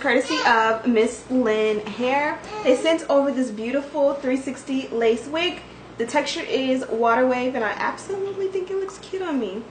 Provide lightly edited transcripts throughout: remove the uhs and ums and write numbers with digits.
courtesy of MSLYNN hair. They sent over this beautiful 360 lace wig. The texture is water wave and I absolutely think it looks cute on me.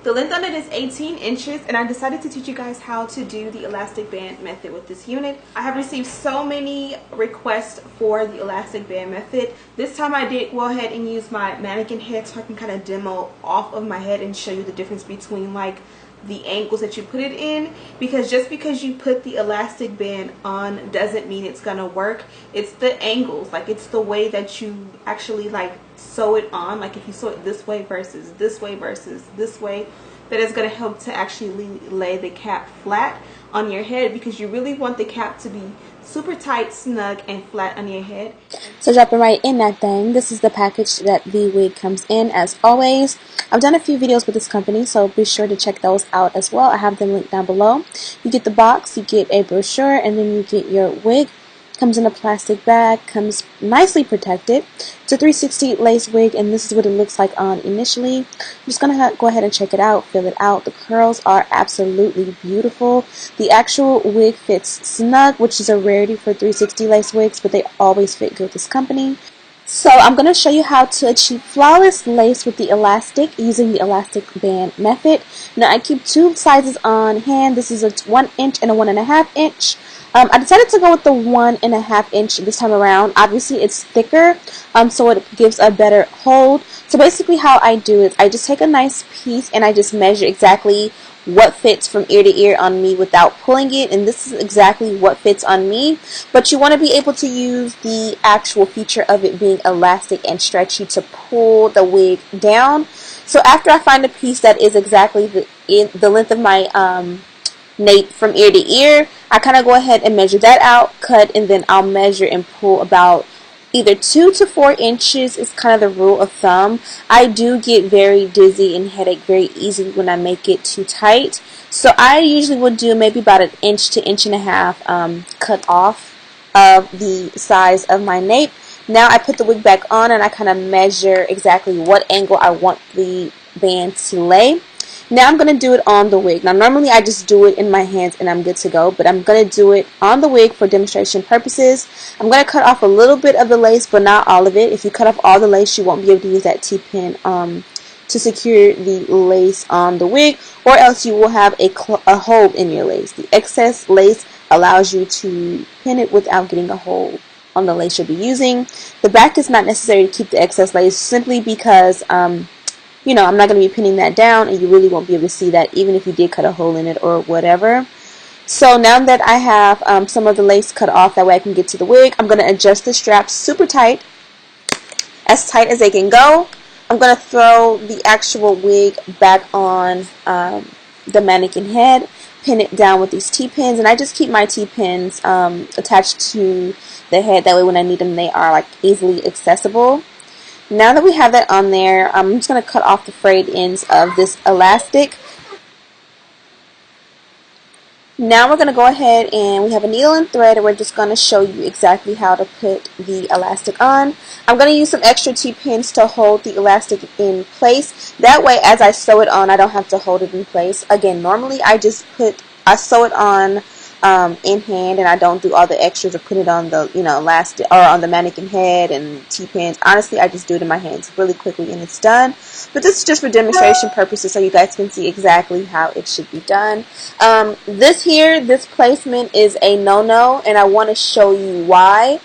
The length on it is 18 inches and I decided to teach you guys how to do the elastic band method with this unit. I have received so many requests for the elastic band method. This time I did go ahead and use my mannequin head so I can kind of demo off of my head and show you the difference between like the angles that you put it in, because just because you put the elastic band on doesn't mean it's gonna work. It's the angles, like it's the way that you actually like sew it on, like if you sew it this way versus this way versus this way, that is going to help to actually lay the cap flat on your head, because you really want the cap to be super tight, snug, and flat on your head. So dropping right in that thing, this is the package that the wig comes in. As always, I've done a few videos with this company, so be sure to check those out as well. I have them linked down below. You get the box, you get a brochure, and then you get your wig. Comes in a plastic bag, comes nicely protected. It's a 360 lace wig, and this is what it looks like on initially. I'm just going to go ahead and check it out, feel it out. The curls are absolutely beautiful. The actual wig fits snug, which is a rarity for 360 lace wigs, but they always fit good with this company. So I'm going to show you how to achieve flawless lace with the elastic using the elastic band method. Now I keep two sizes on hand. This is a 1 inch and a 1.5 inch. I decided to go with the 1.5 inch this time around. Obviously it's thicker, so it gives a better hold. So basically how I do it, I just take a nice piece and I just measure exactly what fits from ear to ear on me without pulling it, and this is exactly what fits on me. But you want to be able to use the actual feature of it being elastic and stretchy to pull the wig down. So after I find a piece that is exactly the length of my nape from ear to ear, I kind of go ahead and measure that out, cut, and then I'll measure and pull about either 2 to 4 inches is kind of the rule of thumb. I do get very dizzy and headache very easily when I make it too tight. So I usually would do maybe about 1 inch to 1.5 inches cut off of the size of my nape. Now I put the wig back on and I kind of measure exactly what angle I want the band to lay. Now I'm going to do it on the wig. Now normally I just do it in my hands and I'm good to go, but I'm going to do it on the wig for demonstration purposes. I'm going to cut off a little bit of the lace, but not all of it. If you cut off all the lace, you won't be able to use that T-pin to secure the lace on the wig, or else you will have a hole in your lace. The excess lace allows you to pin it without getting a hole on the lace you'll be using. The back is not necessary to keep the excess lace simply because you know, I'm not going to be pinning that down and you really won't be able to see that even if you did cut a hole in it or whatever. So now that I have some of the lace cut off, that way I can get to the wig, I'm going to adjust the straps super tight, as tight as they can go. I'm going to throw the actual wig back on the mannequin head, pin it down with these T-pins, and I just keep my T-pins attached to the head, that way when I need them they are like easily accessible. Now that we have that on there, I'm just going to cut off the frayed ends of this elastic. Now we're going to go ahead and we have a needle and thread, and we're just going to show you exactly how to put the elastic on. I'm going to use some extra T-pins to hold the elastic in place. That way as I sew it on, I don't have to hold it in place. Again, normally I sew it on in hand, and I don't do all the extras or put it on the elastic or on the mannequin head and T-pins. Honestly, I just do it in my hands really quickly and it's done. But this is just for demonstration purposes, so you guys can see exactly how it should be done. This placement is a no-no, and I want to show you why.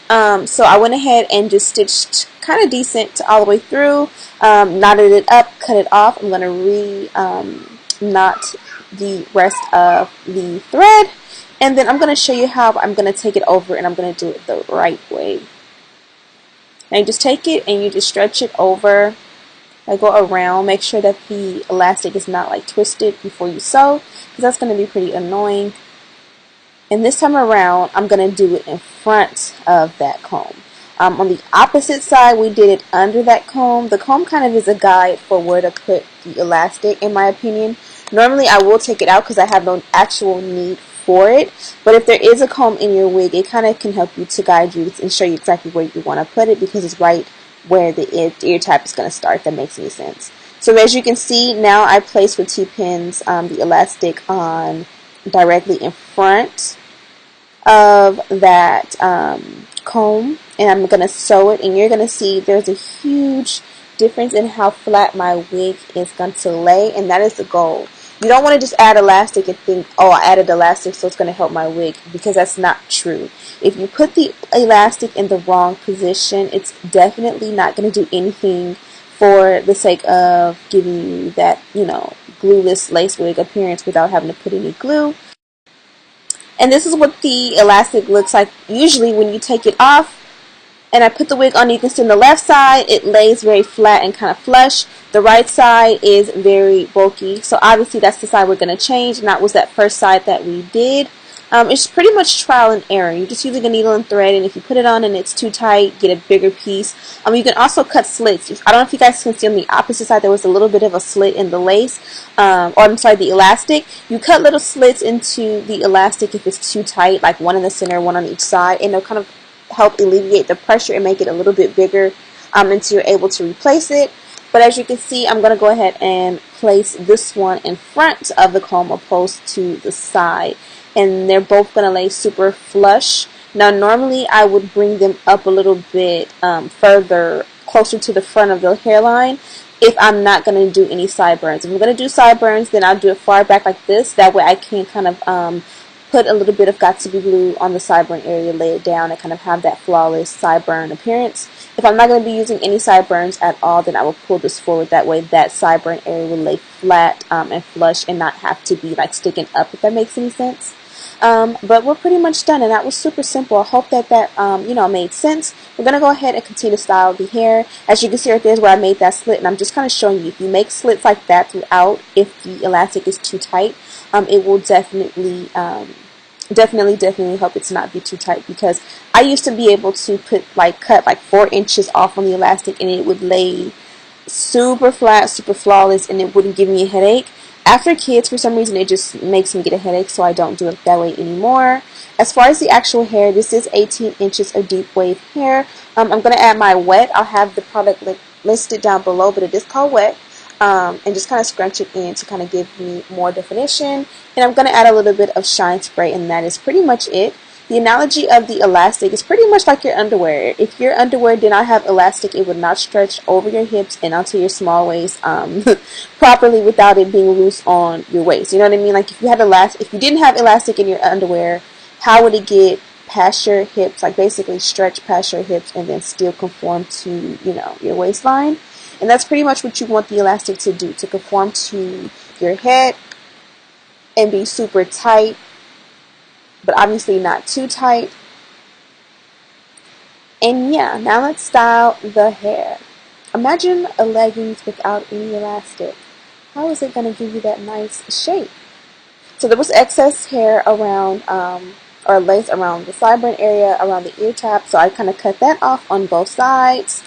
So I went ahead and just stitched kind of decent all the way through, knotted it up, cut it off. I'm going to knot the rest of the thread, and then I'm going to show you how I'm going to take it over, and I'm going to do it the right way. Now you just take it and you just stretch it over. I go around, make sure that the elastic is not like twisted before you sew, because that's going to be pretty annoying. And this time around, I'm going to do it in front of that comb. On the opposite side, we did it under that comb. The comb kind of is a guide for where to put the elastic, in my opinion. Normally, I will take it out because I have no actual need for it. But if there is a comb in your wig, it kind of can help you to guide you and show you exactly where you want to put it, because it's right where the ear tab is going to start, if that makes any sense. So as you can see, now I place with T-pins the elastic on directly in front of that comb, and I'm going to sew it, and you're going to see there's a huge difference in how flat my wig is going to lay, and that is the goal. You don't want to just add elastic and think, oh, I added elastic so it's going to help my wig, because that's not true. If you put the elastic in the wrong position, it's definitely not going to do anything for the sake of giving you that, you know, glueless lace wig appearance without having to put any glue. And this is what the elastic looks like usually when you take it off. And I put the wig on. You can see on the left side it lays very flat and kind of flush. The right side is very bulky. So obviously that's the side we're going to change, and that was that first side that we did. It's pretty much trial and error. You're just using a needle and thread, and if you put it on and it's too tight, get a bigger piece. You can also cut slits. I don't know if you guys can see on the opposite side there was a little bit of a slit in the lace, or I'm sorry, the elastic. You cut little slits into the elastic if it's too tight, like one in the center, one on each side, and they'll kind of help alleviate the pressure and make it a little bit bigger until you're able to replace it. But as you can see, I'm going to go ahead and place this one in front of the comb opposed to the side. And they're both going to lay super flush. Now normally I would bring them up a little bit further, closer to the front of the hairline, if I'm not going to do any sideburns. If I'm going to do sideburns, then I'll do it far back like this. That way I can kind of put a little bit of got2b glue on the sideburn area, lay it down, and kind of have that flawless sideburn appearance. If I'm not going to be using any sideburns at all, then I will pull this forward. That way that sideburn area will lay flat and flush and not have to be like sticking up, if that makes any sense. But we're pretty much done, and that was super simple. I hope that you know, made sense. We're going to go ahead and continue to style the hair. As you can see right there is where I made that slit, and I'm just kind of showing you, if you make slits like that throughout, if the elastic is too tight, it will definitely help it to not be too tight, because I used to be able to cut like 4 inches off on the elastic, and it would lay super flat, super flawless, and it wouldn't give me a headache. After kids, for some reason, it just makes me get a headache, so I don't do it that way anymore. As far as the actual hair, this is 18 inches of deep wave hair. I'm going to add my wet. I'll have the product listed down below, but it is called wet. And just kind of scrunch it in to kind of give me more definition. And I'm going to add a little bit of shine spray, and that is pretty much it. The analogy of the elastic is pretty much like your underwear. If your underwear did not have elastic, it would not stretch over your hips and onto your small waist properly without it being loose on your waist. You know what I mean? Like if you didn't have elastic in your underwear, how would it get past your hips, like basically stretch past your hips and then still conform to, you know, your waistline? And that's pretty much what you want the elastic to do, to conform to your head and be super tight, but obviously not too tight. And yeah, now let's style the hair. Imagine a leggings without any elastic. How is it going to give you that nice shape? So there was excess hair around, or lace around the sideburn area, around the ear tap, so I kind of cut that off on both sides.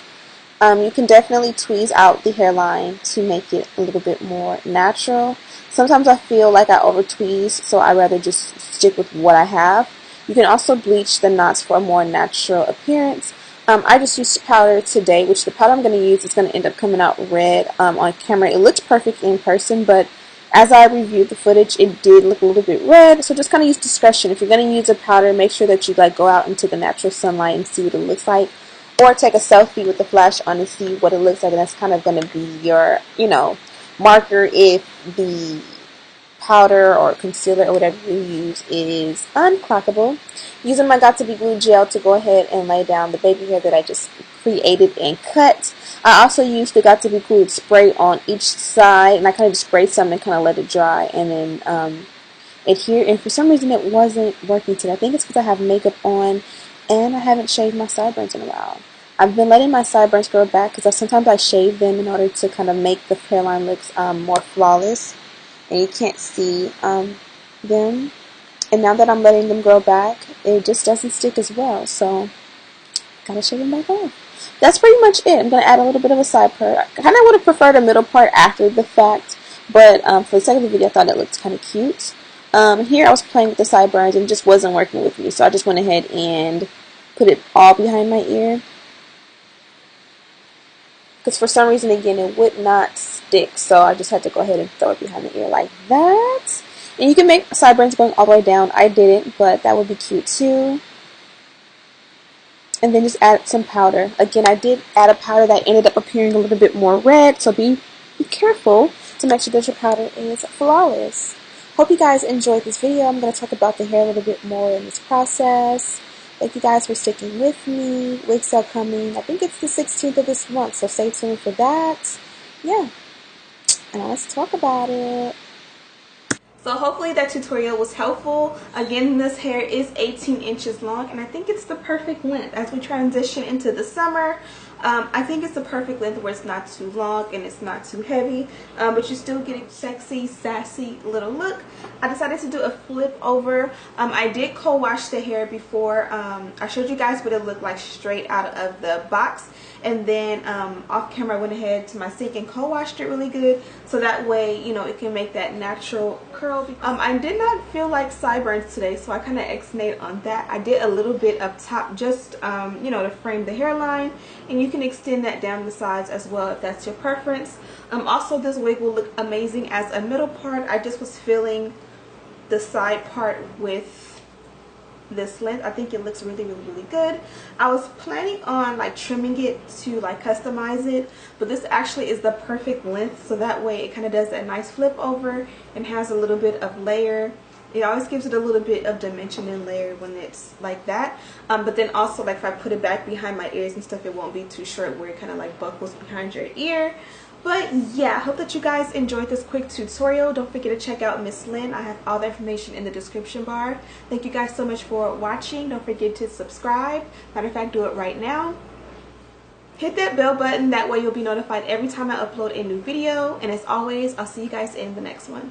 You can definitely tweeze out the hairline to make it a little bit more natural. Sometimes I feel like I over tweeze, so I rather just stick with what I have. You can also bleach the knots for a more natural appearance. I just used powder today, which the powder I'm going to use is going to end up coming out red on camera. It looks perfect in person, but as I reviewed the footage, it did look a little bit red, so just kind of use discretion. If you're going to use a powder, make sure that you go out into the natural sunlight and see what it looks like. Or take a selfie with the flash on and see what it looks like, and that's kind of going to be your, you know, marker if the powder or concealer or whatever you use is unclockable. Using my got2b glue gel to go ahead and lay down the baby hair that I just created and cut. I also used the got2b glue spray on each side, and I kind of just sprayed some and kind of let it dry, and then adhere. And for some reason it wasn't working today. I think it's because I have makeup on and I haven't shaved my sideburns in a while. I've been letting my sideburns grow back because sometimes I shave them in order to kind of make the hairline look more flawless, and you can't see them. And now that I'm letting them grow back, it just doesn't stick as well, so gotta shave them back off. That's pretty much it. I'm going to add a little bit of a side part. I kind of would have preferred a middle part after the fact, but for the sake of the video I thought it looked kind of cute. Here I was playing with the sideburns and it just wasn't working with me, so I just went ahead and put it all behind my ear. Because for some reason, again, it would not stick, so I just had to go ahead and throw it behind the ear like that. And you can make sideburns going all the way down. I didn't, but that would be cute too. And then just add some powder. Again, I did add a powder that ended up appearing a little bit more red, so be careful to make sure that your powder is flawless. Hope you guys enjoyed this video. I'm going to talk about the hair a little bit more in this process. Thank you guys for sticking with me. Wig sale coming. I think it's the 16th of this month, so stay tuned for that. Yeah, and let's talk about it. So hopefully that tutorial was helpful. Again, this hair is 18 inches long, and I think it's the perfect length as we transition into the summer. I think it's the perfect length where it's not too long and it's not too heavy, but you're still getting sexy, sassy little look. I decided to do a flip over. I did co-wash the hair before. I showed you guys what it looked like straight out of the box, and then off camera I went ahead to my sink and co-washed it really good, so that way, you know, it can make that natural curl. I did not feel like sideburns today, so I kind of extended on that. I did a little bit up top, just you know, to frame the hairline, and you can extend that down the sides as well if that's your preference. Also, this wig will look amazing as a middle part. I just was filling the side part with this length. I think it looks really good. I was planning on like trimming it to like customize it, but this actually is the perfect length, so that way it kind of does that nice flip over and has a little bit of layer. It always gives it a little bit of dimension and layer when it's like that. But then also, like, if I put it back behind my ears and stuff, it won't be too short where it kind of like buckles behind your ear. But yeah, I hope that you guys enjoyed this quick tutorial. Don't forget to check out Miss Lynn. I have all the information in the description bar. Thank you guys so much for watching. Don't forget to subscribe. Matter of fact, do it right now. Hit that bell button. That way you'll be notified every time I upload a new video. And as always, I'll see you guys in the next one.